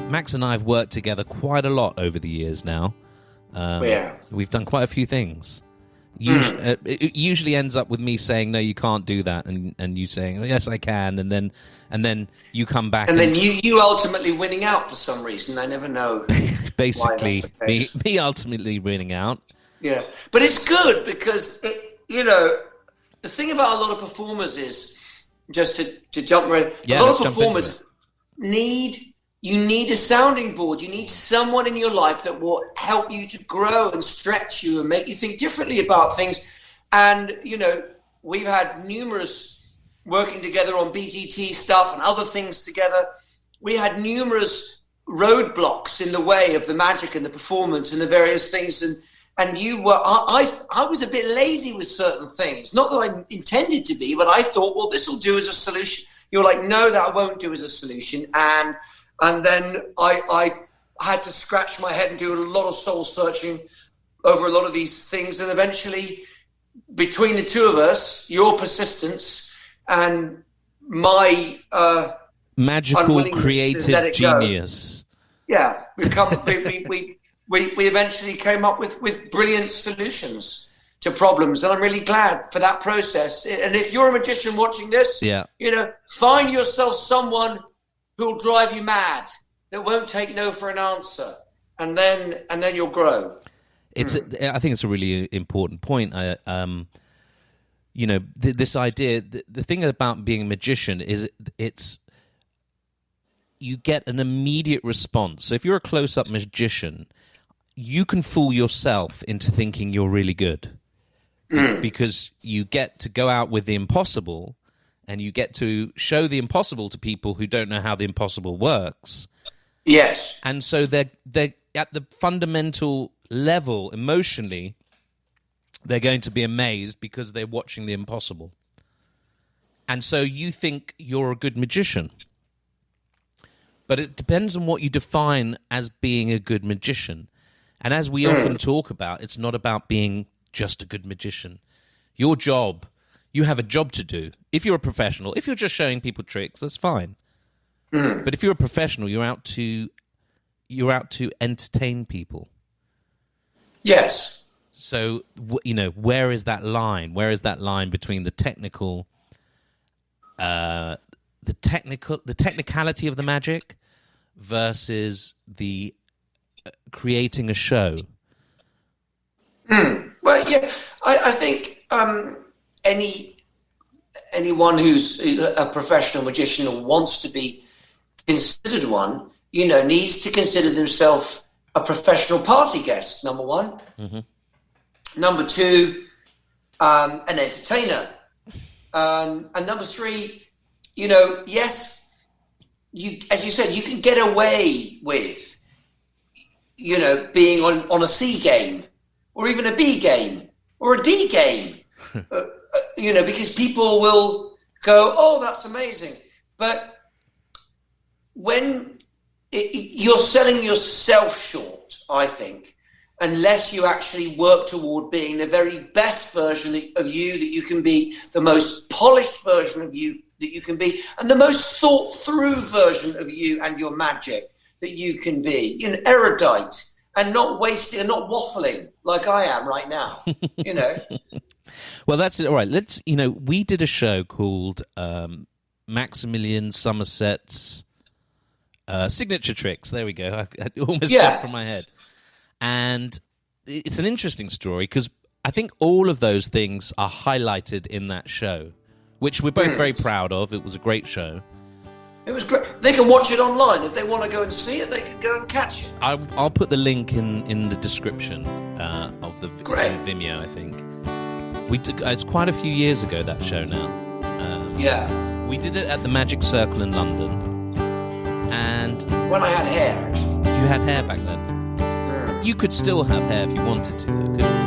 Max and I have worked together quite a lot over the years now. We've done quite a few things. It usually ends up with me saying, no, you can't do that, and you saying, yes, I can, and then you come back. And then you ultimately winning out for some reason. I never know. Basically, me ultimately winning out. Yeah, but it's good because, the thing about a lot of performers is, just to jump right, a lot of performers need a sounding board. You need someone in your life that will help you to grow and stretch you and make you think differently about things. And, we've had numerous working together on BGT stuff and other things together. We had numerous roadblocks in the way of the magic and the performance and the various things. And you were, I was a bit lazy with certain things. Not that I intended to be, but I thought, well, this will do as a solution. You're like, no, that won't do as a solution. And then I had to scratch my head and do a lot of soul searching over a lot of these things. And eventually, between the two of us, your persistence and my magical creative genius. Yeah, we eventually came up with brilliant solutions to problems. And I'm really glad for that process. And if you're a magician watching this, find yourself someone who'll drive you mad, that won't take no for an answer, and then you'll grow. I think it's a really important point. This idea. The thing about being a magician is you get an immediate response. So if you're a close-up magician, you can fool yourself into thinking you're really good because you get to go out with the impossible. And you get to show the impossible to people who don't know how the impossible works. Yes. And so they're at the fundamental level, emotionally, they're going to be amazed because they're watching the impossible. And so you think you're a good magician. But it depends on what you define as being a good magician. And as we often talk about, it's not about being just a good magician. Your job... You have a job to do. If you're a professional, if you're just showing people tricks, that's fine. But if you're a professional, you're out to entertain people. Yes. So where is that line? Where is that line between the technicality of the magic versus the creating a show? Well, yeah, I think. Anyone who's a professional magician or wants to be considered one, needs to consider themselves a professional party guest, number one. Mm-hmm. Number two, an entertainer. And number three, yes, as you said, you can get away with, being on a C game or even a B game or a D game. Because people will go, oh, that's amazing. But when you're selling yourself short, I think, unless you actually work toward being the very best version of you that you can be, the most polished version of you that you can be, and the most thought through version of you and your magic that you can be, erudite and not wasting and not waffling like I am right now, Well, that's it. All right, let's. We did a show called Maximilian Somerset's Signature Tricks. There we go. I almost jumped from my head, and it's an interesting story because I think all of those things are highlighted in that show, which we're both very proud of. It was a great show. It was great. They can watch it online if they want to go and see it. They can go and catch it. I'll put the link in the description of the Vimeo. I think. It's quite a few years ago, that show now. We did it at the Magic Circle in London. And when I had hair. You had hair back then. You could still have hair if you wanted to, though, couldn't you?